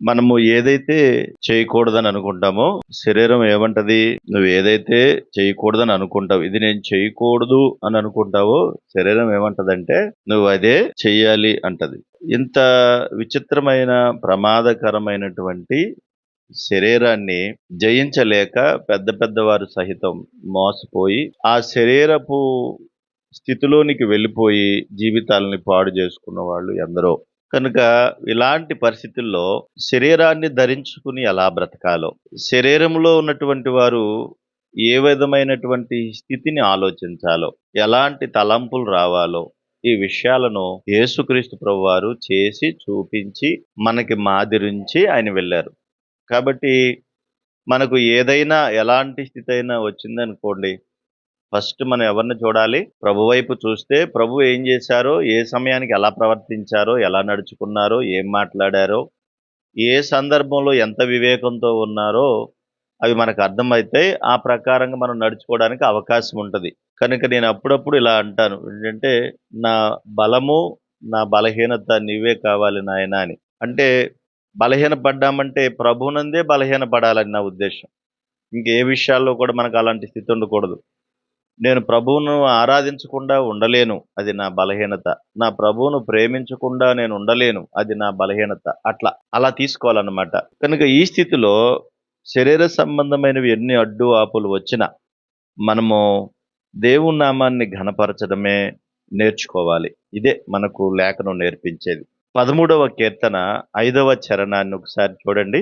మనము ఏదైతే చేయకూడదని అనుకుంటామో శరీరం ఏమంటది? నువ్వు ఏదైతే చేయకూడదని అనుకుంటావు, ఇది నేను చేయకూడదు అని అనుకుంటావో శరీరం ఏమంటదంటే నువ్వు అదే చెయ్యాలి అంటది. ఇంత విచిత్రమైన ప్రమాదకరమైనటువంటి శరీరాన్ని జయించలేక పెద్ద పెద్దవారు సహితం మోసపోయి ఆ శరీరపు స్థితిలోనికి వెళ్ళిపోయి జీవితాలని పాడు చేసుకున్న వాళ్ళు ఎందరో. కనుక ఇలాంటి పరిస్థితుల్లో శరీరాన్ని ధరించుకుని ఎలా బ్రతకాలో, శరీరంలో ఉన్నటువంటి వారు ఏ విధమైనటువంటి స్థితిని ఆలోచించాలో, ఎలాంటి తలంపులు రావాలో, ఈ విషయాలను యేసుక్రీస్తు ప్రభువారు చేసి చూపించి మనకి మాదిరించి ఆయన వెళ్ళారు. కాబట్టి మనకు ఏదైనా ఎలాంటి స్థితి అయినా వచ్చిందనుకోండి, ఫస్ట్ మనం ఎవరిని చూడాలి? ప్రభు వైపు చూస్తే ప్రభు ఏం చేశారో, ఏ సమయానికి ఎలా ప్రవర్తించారో, ఎలా నడుచుకున్నారో, ఏం మాట్లాడారో, ఏ సందర్భంలో ఎంత వివేకంతో ఉన్నారో అవి మనకు అర్థమైతే ఆ ప్రకారంగా మనం నడుచుకోవడానికి అవకాశం ఉంటది. కనుక నేను అప్పుడప్పుడు ఇలా అంటాను. ఏంటంటే, నా బలము, నా బలహీనత నీవే కావాలి నాయనా అని. అంటే బలహీనపడ్డామంటే ప్రభువునందే బలహీనపడాలని నా ఉద్దేశ్యం. ఇంకే విషయాల్లో కూడా మనకు అలాంటి స్థితి ఉండకూడదు. నేను ప్రభువును ఆరాధించకుండా ఉండలేను. అది నా బలహీనత. నా ప్రభువును ప్రేమించకుండా నేను ఉండలేను. అది నా బలహీనత. అలా తీసుకోవాలన్నమాట. కనుక ఈ స్థితిలో శరీర సంబంధమైనవి ఎన్ని అడ్డు ఆపులు వచ్చినా మనము దేవుని నామాన్ని ఘనపరచడమే నేర్చుకోవాలి. ఇదే మనకు లేఖనం నేర్పించేది. 13వ కీర్తన 5వ చరణాన్ని ఒకసారి చూడండి.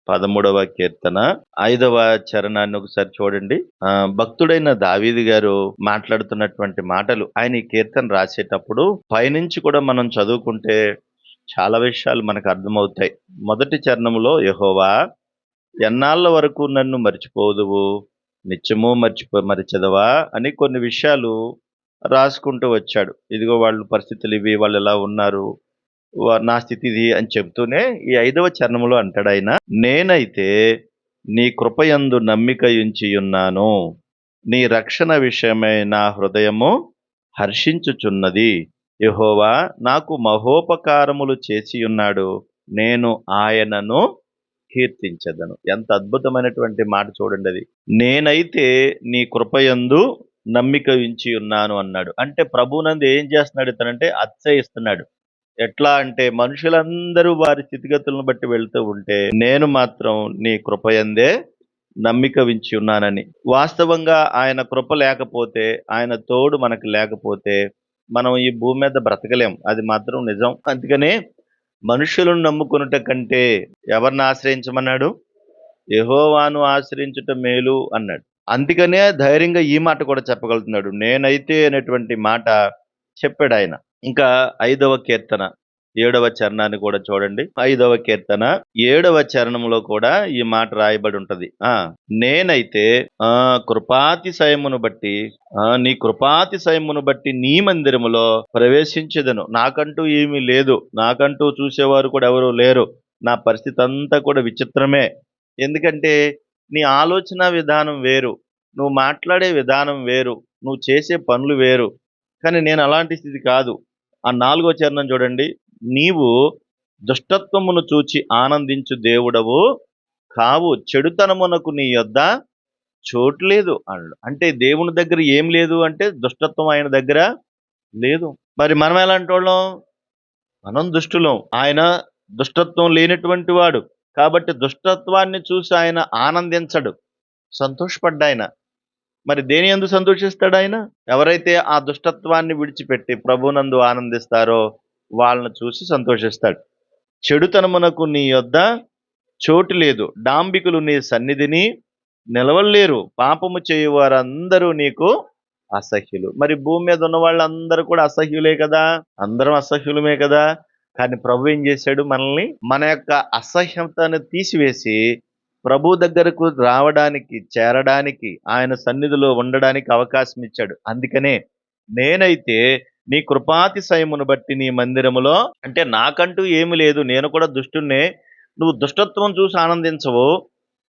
13వ కీర్తన 5వ చరణాన్ని ఒకసారి చూడండి. భక్తుడైన దావీదు గారు మాట్లాడుతున్నటువంటి మాటలు. ఆయన ఈ కీర్తన రాసేటప్పుడు పైనుంచి కూడా మనం చదువుకుంటే చాలా విషయాలు మనకు అర్థమవుతాయి. మొదటి చరణంలో యెహోవా ఎన్నాళ్ళ వరకు నన్ను మర్చిపోదువు, నిత్యము మరిచెదవా అని కొన్ని విషయాలు రాసుకుంటూ వచ్చాడు. ఇదిగో వాళ్ళ పరిస్థితులు ఇవి, వాళ్ళు ఎలా ఉన్నారు, నా స్థితి ఇది అని చెప్తూనే ఈ 5వ చరణంలో అంటాడు ఆయన, నేనైతే నీ కృపయందు నమ్మిక ఉంచి ఉన్నాను, నీ రక్షణ విషయమై నా హృదయము హర్షించుచున్నది. యెహోవా నాకు మహోపకారములు చేసి ఉన్నాడు, నేను ఆయనను కీర్తించెదను. ఎంత అద్భుతమైనటువంటి మాట చూడండి అది. నేనైతే నీ కృపయందు నమ్మిక ఉంచి ఉన్నాను అన్నాడు. అంటే ప్రభువునందు ఏం చేస్తున్నాడు ఇతనంటే అతిశయిస్తున్నాడు. ఎట్లా అంటే మనుషులందరూ వారి స్థితిగతులను బట్టి వెళ్తూ ఉంటే నేను మాత్రం నీ కృపయందే నమ్మిక ఉంచి ఉన్నానని. వాస్తవంగా ఆయన కృప లేకపోతే, ఆయన తోడు మనకు లేకపోతే మనం ఈ భూమి మీద బ్రతకలేం. అది మాత్రం నిజం. అందుకనే మనుషులను నమ్ముకొనుట కంటే ఎవరిని ఆశ్రయించమన్నాడు? యెహోవాను ఆశ్రయించుట మేలు అన్నాడు. అందుకనే ధైర్యంగా ఈ మాట కూడా చెప్పగలుగుతున్నాడు. నేనైతే అనేటువంటి మాట చెప్పాడు ఆయన. ఇంకా 5వ కీర్తన 7వ చరణాన్ని కూడా చూడండి. 5వ కీర్తన 7వ చరణంలో కూడా ఈ మాట రాయబడి ఉంటది. నేనైతే కృపాతిశయమును బట్టి నీ కృపాతిశయమును బట్టి నీ మందిరములో ప్రవేశించెదను. నాకంటూ ఏమీ లేదు, నాకంటూ చూసేవారు కూడా ఎవరు లేరు. నా పరిస్థితి అంతా కూడా విచిత్రమే. ఎందుకంటే నీ ఆలోచన విధానం వేరు, నువ్వు మాట్లాడే విధానం వేరు, నువ్వు చేసే పనులు వేరు. కానీ నేను అలాంటి స్థితి కాదు. ఆ 4వ చరణం చూడండి. నీవు దుష్టత్వమును చూచి ఆనందించు దేవుడవు కావు, చెడుతనమునకు నీ యొద్ద చోటు లేదు అన్నాడు. అంటే దేవుని దగ్గర ఏం లేదు అంటే దుష్టత్వం ఆయన దగ్గర లేదు. మరి మనం ఎలాంటి వాళ్ళం? మనం దుష్టులం, ఆయన దుష్టత్వం లేనటువంటి వాడు. కాబట్టి దుష్టత్వాన్ని చూసి ఆయన ఆనందించడు, సంతోషపడ్డాయన. మరి దేని యందు సంతోషిస్తాడు ఆయన? ఎవరైతే ఆ దుష్టత్వాన్ని విడిచిపెట్టి ప్రభునందు ఆనందిస్తారో వాళ్ళని చూసి సంతోషిస్తాడు. చెడుతనమునకు నీ యొద్ద చోటు లేదు, డాంబికులు నీ సన్నిధిని నిలవలేరు, పాపము చేయువారందరూ నీకు అసహ్యులు. మరి భూమి మీద ఉన్న వాళ్ళందరూ కూడా అసహ్యులే కదా, అందరం అసహ్యులమే కదా. కానీ ప్రభు ఏం చేశాడు? మనల్ని మన యొక్క అసహ్యతను తీసివేసి ప్రభు దగ్గరకు రావడానికి, చేరడానికి, ఆయన సన్నిధిలో ఉండడానికి అవకాశం ఇచ్చాడు. అందుకనే నేనైతే నీ కృపాతిశయమును బట్టి నీ మందిరములో, అంటే నాకంటూ ఏమి లేదు, నేను కూడా దుష్టున్నే. నువ్వు దుష్టత్వం చూసి ఆనందించవు,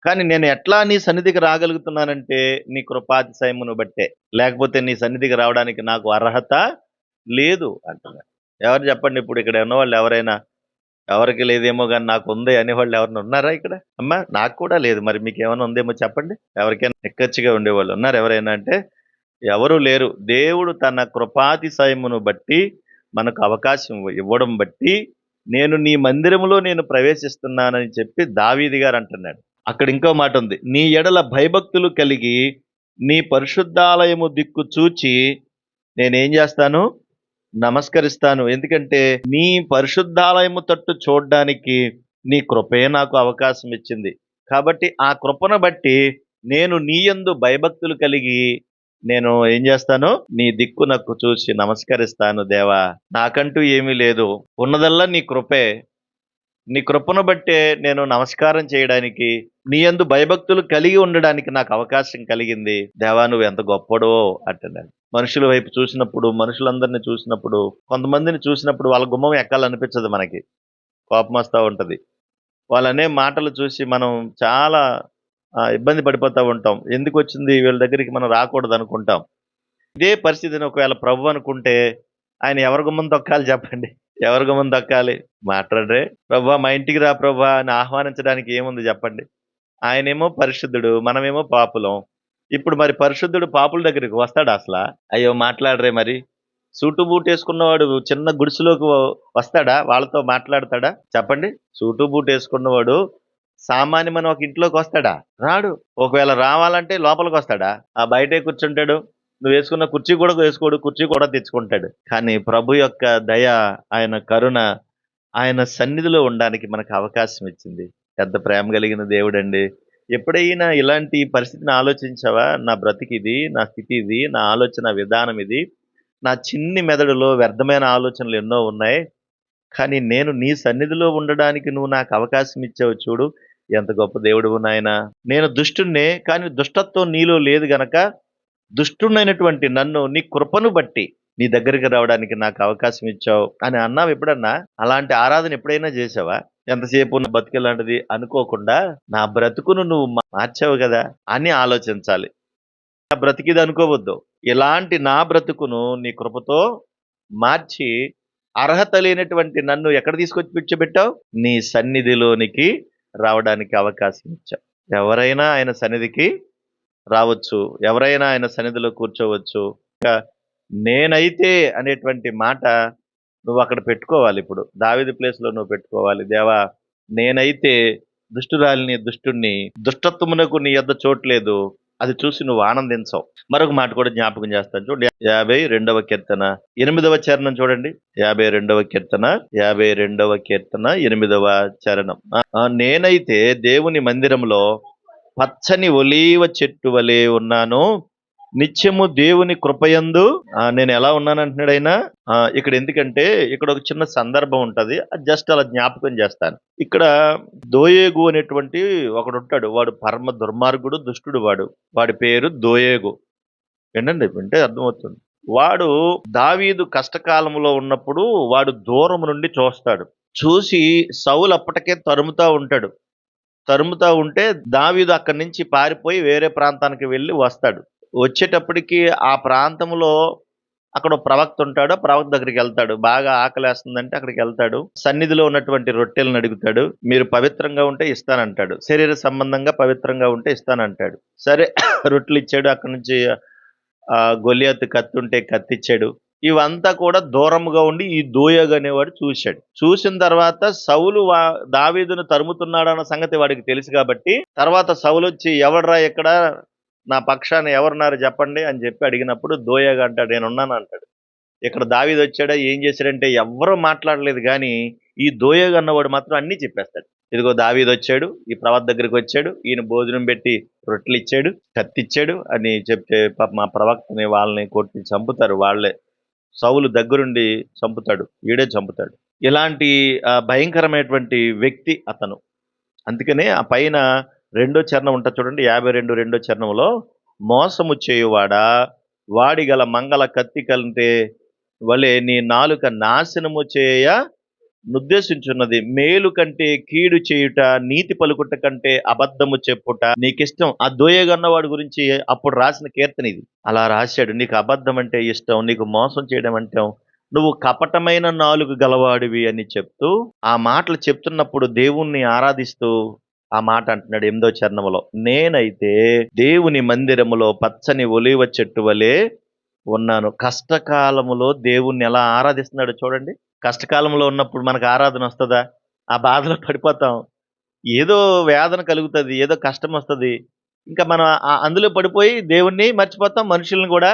కానీ నేను ఎట్లా నీ సన్నిధికి రాగలుగుతున్నానంటే నీ కృపాతిశయమును బట్టే. లేకపోతే నీ సన్నిధికి రావడానికి నాకు అర్హత లేదు అంటున్నాడు. ఎవరు చెప్పండి ఇప్పుడు ఇక్కడ ఉన్నవాళ్ళు ఎవరైనా ఎవరికి లేదేమో గాని నాకుంది అనేవాళ్ళు ఎవరైనా ఉన్నారా ఇక్కడ? అమ్మా నాకు కూడా లేదు. మరి మీకేమైనా ఉందేమో చెప్పండి? ఎవరికైనా నిక్కచ్చిగా ఉండేవాళ్ళు ఉన్నారా ఎవరైనా అంటే? ఎవరు లేరు. దేవుడు తన కృపాతిశయమును బట్టి మనకు అవకాశం ఇవ్వడం బట్టి నేను నీ మందిరములో నేను ప్రవేశిస్తున్నానని చెప్పి దావీదు గారు అంటున్నాడు. అక్కడ ఇంకో మాట ఉంది. నీ ఎడల భయభక్తులు కలిగి నీ పరిశుద్ధాలయము దిక్కు చూచి నేనేం చేస్తాను? నమస్కరిస్తాను. ఎందుకంటే నీ పరిశుద్ధాలయము తట్టు చూడ్డానికి నీ కృపే నాకు అవకాశం ఇచ్చింది. కాబట్టి ఆ కృపను బట్టి నేను నీ యందు భయభక్తులు కలిగి నేను ఏం చేస్తాను? నీ దిక్కు నక్కు చూసి నమస్కరిస్తాను దేవా. నాకంటూ ఏమీ లేదు. ఉన్నదల్లా నీ కృపే. నీ కృపను బట్టే నేను నమస్కారం చేయడానికి, నీ యందు భయభక్తులు కలిగి ఉండడానికి నాకు అవకాశం కలిగింది. దేవా నువ్వు ఎంత గొప్పడో అంటున్నాడు. మనుషుల వైపు చూసినప్పుడు, మనుషులందరినీ చూసినప్పుడు, కొంతమందిని చూసినప్పుడు వాళ్ళ గుమ్మం ఎక్కాలనిపించదు మనకి. కోపం వస్తా ఉంటది. వాళ్ళనే మాటలు చూసి మనం చాలా ఇబ్బంది పడిపోతా ఉంటాం. ఎందుకొచ్చింది వీళ్ళ దగ్గరికి మనం రాకూడదు అనుకుంటాం. ఇదే పరిస్థితిని ఒకవేళ ప్రభు అనుకుంటే ఆయన ఎవరి గుమ్మం తొక్కాలి చెప్పండి? ఎవరి గుమ్మం తొక్కాలి? మాట్లాడరే ప్రభా మా ఇంటికి రా ప్రభా అని ఆహ్వానించడానికి ఏముంది చెప్పండి? ఆయనేమో పరిశుద్ధుడు, మనమేమో పాపులం. ఇప్పుడు మరి పరిశుద్ధుడు పాపుల దగ్గరికి వస్తాడా అసలా? అయ్యో మాట్లాడరే మరి. సూటు బూట్ వేసుకున్నవాడు చిన్న గుడిసెలోకి వస్తాడా? వాళ్ళతో మాట్లాడతాడా? చెప్పండి. సూటు బూట్ వేసుకున్నవాడు సామాన్యమైన ఒక ఇంట్లోకి వస్తాడా? రాడు. ఒకవేళ రావాలంటే లోపలికి వస్తాడా? ఆ బయటే కూర్చుంటాడు. నువ్వు వేసుకున్న కుర్చీ కూడా వేసుకోడు, కుర్చీ కూడా తెచ్చుకుంటాడు. కానీ ప్రభు యొక్క దయ, ఆయన కరుణ, ఆయన సన్నిధిలో ఉండడానికి మనకు అవకాశం ఇచ్చింది. ఎంత ప్రేమ కలిగిన దేవుడండి. ఎప్పుడైనా ఇలాంటి పరిస్థితిని ఆలోచించావా? నా బ్రతికిది, నా స్థితి ఇది, నా ఆలోచన విధానం ఇది, నా చిన్ని మెదడులో వ్యర్థమైన ఆలోచనలు ఎన్నో ఉన్నాయి. కానీ నేను నీ సన్నిధిలో ఉండడానికి నువ్వు నాకు అవకాశం ఇచ్చావు చూడు. ఎంత గొప్ప దేవుడువు నాయనా. నేను దుష్టుణ్ణే, కానీ దుష్టత్వం నీలో లేదు గనక దుష్టుడైనటువంటి నన్ను నీ కృపను బట్టి నీ దగ్గరికి రావడానికి నాకు అవకాశం ఇచ్చావు అని అన్నావు ఎప్పుడన్నా? అలాంటి ఆరాధన ఎప్పుడైనా చేసావా? ఎంతసేపు నా బతుకెలాంటిది అనుకోకుండా నా బ్రతుకును నువ్వు మార్చావు కదా అని ఆలోచించాలి. నా బ్రతికిది అనుకోవద్దు. ఇలాంటి నా బ్రతుకును నీ కృపతో మార్చి అర్హత లేనటువంటి నన్ను ఎక్కడ తీసుకొచ్చి కూర్చోబెట్టావు? నీ సన్నిధిలోనికి రావడానికి అవకాశం ఇచ్చావు. ఎవరైనా ఆయన సన్నిధికి రావచ్చు. ఎవరైనా ఆయన సన్నిధిలో కూర్చోవచ్చు. ఇంకా నేనైతే అనేటువంటి మాట నువ్వు అక్కడ పెట్టుకోవాలి. ఇప్పుడు దావీదు ప్లేస్‌లో నువ్వు పెట్టుకోవాలి. దేవా నేనైతే దుష్టురాలిని, దుష్టుణ్ణి, దుష్టత్వమునకు నీ యొద్ద చోట్లేదు. అది చూసి నువ్వు ఆనందించవు. మరొక మాట కూడా జ్ఞాపకం చేస్తాను చూడండి. 52వ కీర్తన 8వ చరణం చూడండి. 52వ కీర్తన 52వ కీర్తన 8వ చరణం. నేనైతే దేవుని మందిరంలో పచ్చని ఒలీవ చెట్టు వలె ఉన్నాను. నిత్యము దేవుని కృపయందు నేను ఎలా ఉన్నాను అంటున్నాడు ఆయన. ఇక్కడ ఎందుకంటే ఇక్కడ ఒక చిన్న సందర్భం ఉంటది. అది జస్ట్ అలా జ్ఞాపకం చేస్తాను. ఇక్కడ దోయేగు అనేటువంటి ఒకడు ఉంటాడు. వాడు పరమ దుర్మార్గుడు, దుష్టుడు వాడు. వాడి పేరు దోయేగు. ఏంటండి వింటే అర్థమవుతుంది. వాడు దావీదు కష్టకాలంలో ఉన్నప్పుడు వాడు దూరం నుండి చూస్తాడు. చూసి సౌలు అప్పటికే తరుముతా ఉంటాడు. తరుముతా ఉంటే దావీదు అక్కడి నుంచి పారిపోయి వేరే ప్రాంతానికి వెళ్ళి వస్తాడు. వచ్చేటప్పటికి ఆ ప్రాంతంలో అక్కడ ప్రవక్త ఉంటాడు. ప్రవక్త దగ్గరికి వెళ్తాడు. బాగా ఆకలేస్తుందంటే అక్కడికి వెళ్తాడు. సన్నిధిలో ఉన్నటువంటి రొట్టెలను అడుగుతాడు. మీరు పవిత్రంగా ఉంటే ఇస్తానంటాడు. శరీర సంబంధంగా పవిత్రంగా ఉంటే ఇస్తానంటాడు. సరే రొట్టెలు ఇచ్చాడు. అక్కడి నుంచి గొలియాతు కత్తి ఉంటే కత్తి ఇచ్చాడు. ఇవంతా కూడా దూరంగా ఉండి ఈ దోయగు అనేవాడు చూశాడు. చూసిన తర్వాత సౌలు దావీదును తరుముతున్నాడన్న సంగతి వాడికి తెలుసు కాబట్టి తర్వాత సౌలు వచ్చి ఎవడ్రా ఇక్కడ నా పక్షాన ఎవరున్నారు చెప్పండి అని చెప్పి అడిగినప్పుడు దోయగు అంటాడు నేనున్నాను అంటాడు. ఇక్కడ దావీదు వచ్చాడా ఏం చేశాడంటే ఎవ్వరూ మాట్లాడలేదు. కానీ ఈ దోయగు అన్నవాడు మాత్రం అన్నీ చెప్పేస్తాడు. ఇదిగో దావీదు వచ్చాడు, ఈ ప్రవక్త దగ్గరికి వచ్చాడు, ఈయన భోజనం పెట్టి రొట్టెలు ఇచ్చాడు, కత్తి ఇచ్చాడు అని చెప్తే పాప మా ప్రవక్తని వాళ్ళని కొట్టి చంపుతారు. వాళ్ళే సౌలు దగ్గరుండి చంపుతాడు. వీడే చంపుతాడు. ఇలాంటి భయంకరమైనటువంటి వ్యక్తి అతను. అందుకనే ఆ పైన 2వ చరణం ఉంటుంది చూడండి. 52 2వ చరణంలో మోసము చేయువాడా వాడి గల మంగళ కత్తి కంటే వలె నీ నాలుక నాశనము చేయ నుద్దేశించున్నది. మేలు కంటే కీడు చేయుట, నీతి పలుకుట కంటే అబద్ధము చెప్పుట నీకిష్టం. ఆ దోయగన్నవాడి గురించి అప్పుడు రాసిన కీర్తన ఇది. అలా రాశాడు. నీకు అబద్ధం అంటే ఇష్టం, నీకు మోసం చేయడం అంటే నువ్వు కపటమైన నాలుగు గలవాడివి అని చెప్తూ, ఆ మాటలు చెప్తున్నప్పుడు దేవుణ్ణి ఆరాధిస్తూ ఆ మాట అంటున్నాడు 8వ చరణంలో. నేనైతే దేవుని మందిరములో పచ్చని ఒలీవ చెట్టు వలె ఉన్నాను. కష్టకాలములో దేవుణ్ణి ఎలా ఆరాధిస్తున్నాడో చూడండి. కష్టకాలంలో ఉన్నప్పుడు మనకు ఆరాధన వస్తదా? ఆ బాధలో పడిపోతాం. ఏదో వేదన కలుగుతది. ఏదో కష్టమొస్తది. ఇంకా మనం అందులో పడిపోయి దేవుణ్ణి మర్చిపోతాం. మనుషుల్ని గూడా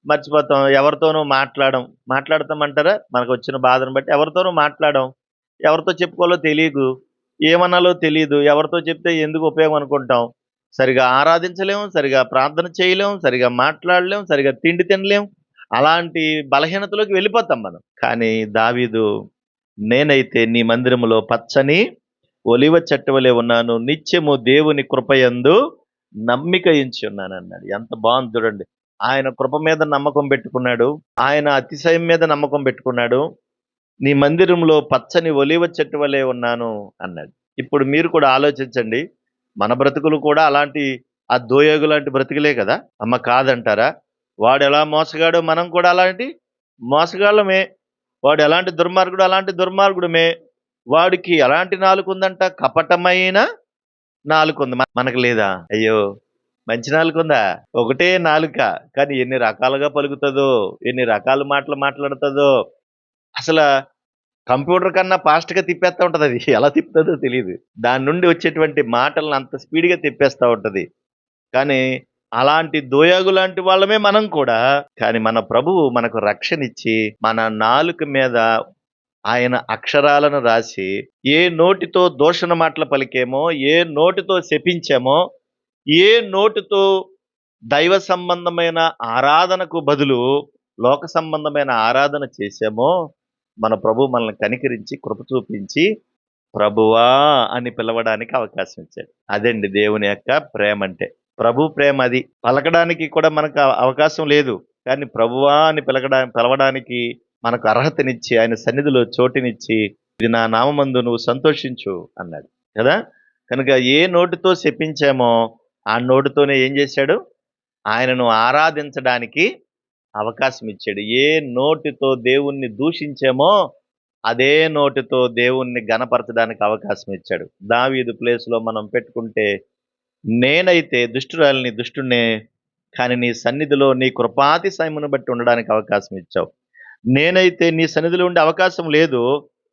మర్చిపోతాం. ఎవరితోనూ మాట్లాడతామంటారా? మనకొచ్చిన బాధను బట్టి ఎవరితోనూ మాట్లాడం. ఎవరితో చెప్పుకోవాలో తెలీదు. ఏమనాలో తెలీదు. ఎవరితో చెప్తే ఎందుకు ఉపయోగం అనుకుంటాం. సరిగా ఆరాధించలేం, సరిగా ప్రార్థన చేయలేం, సరిగా మాట్లాడలేం, సరిగా తిండి తినలేం. అలాంటి బలహీనతలోకి వెళ్ళిపోతాం మనం. కానీ దావీదు, నేనైతే నీ మందిరములో పచ్చని ఒలివ చెట్టు వలె ఉన్నాను. నిత్యము దేవుని కృపయందు నమ్మిక ఉంచున్నానన్నాడు. ఎంత బాగుంది చూడండి. ఆయన కృప మీద నమ్మకం పెట్టుకున్నాడు. ఆయన అతిశయం మీద నమ్మకం పెట్టుకున్నాడు. నీ మందిరంలో పచ్చని ఒలివ చెట్టు వలె ఉన్నాను అన్నాడు. ఇప్పుడు మీరు కూడా ఆలోచించండి. మన బ్రతుకులు కూడా అలాంటి ఆ దోయోగు లాంటి బ్రతుకులే కదా! అమ్మ కాదంటారా? వాడెలా మోసగాడో మనం కూడా అలాంటి మోసగాళ్ళమే. వాడు ఎలాంటి దుర్మార్గుడో అలాంటి దుర్మార్గుడమే. వాడికి ఎలాంటి నాలుకుందంట? కపటమైన నాలుకుంది. మనకు లేదా? అయ్యో! మంచి నాలుకుందా? ఒకటే నాలుక. కానీ ఎన్ని రకాలుగా పలుకుతదో, ఎన్ని రకాల మాటలు మాట్లాడుతదో. అసల కంప్యూటర్ కన్నా ఫాస్ట్‌గా తిప్పేస్తా ఉంటదది. ఎలా తిప్పుతదో తెలీదు. దాని నుండి వచ్చేటువంటి మాటలను అంత స్పీడ్‌గా తిప్పేస్తా ఉంటది. కానీ అలాంటి దోయాగు లాంటి వాళ్ళమే మనం కూడా. కానీ మన ప్రభువు మనకు రక్షణిచ్చి, మన నాలుక మీద ఆయన అక్షరాలను రాసి, ఏ నోటితో దూషణ మాటలు పలికామో, ఏ నోటితో శపించామో, ఏ నోటితో దైవ సంబంధమైన ఆరాధనకు బదులు లోక సంబంధమైన ఆరాధన చేశామో, మన ప్రభువు మనల్ని కనికరించి, కృప చూపించి, ప్రభువా అని పిలవడానికి అవకాశం ఇచ్చాడు. అదండి దేవుని యొక్క ప్రేమంటే. ప్రభు ప్రేమ అది. పలకడానికి కూడా మనకు అవకాశం లేదు. కానీ ప్రభువా అని పిలవడానికి మనకు అర్హతనిచ్చి, ఆయన సన్నిధిలో చోటునిచ్చి, ఇది నా నామమందు నువ్వు సంతోషించు అన్నాడు కదా! కనుక ఏ నోటితో శపించామో, ఆ నోటితోనే ఏం చేశాడు? ఆయనను ఆరాధించడానికి అవకాశం ఇచ్చాడు. ఏ నోటితో దేవుణ్ణి దూషించామో, అదే నోటితో దేవుణ్ణి ఘనపరచడానికి అవకాశం ఇచ్చాడు. దావీదు ప్లేస్‌లో మనం పెట్టుకుంటే, నేనైతే దుష్టురాలిని, దుష్టుడినే. కానీ నీ సన్నిధిలో నీ కృపాతిశయమును బట్టి ఉండడానికి అవకాశం ఇచ్చావు. నేనైతే నీ సన్నిధిలో ఉండే అవకాశం లేదు.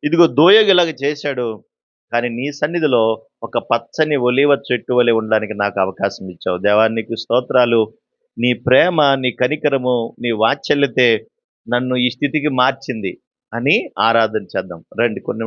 ఇదిగో దోయగు ఇలాగ చేశాడు. కానీ నీ సన్నిధిలో ఒక పచ్చని ఒలీవ చెట్టు వలె ఉండడానికి నాకు అవకాశం ఇచ్చావు. దేవా నీకు స్తోత్రాలు. నీ ప్రేమ, నీ కనికరము, నీ వాత్సల్యతే నన్ను ఈ స్థితికి మార్చింది అని ఆరాధన చేద్దాం. రండి కొన్ని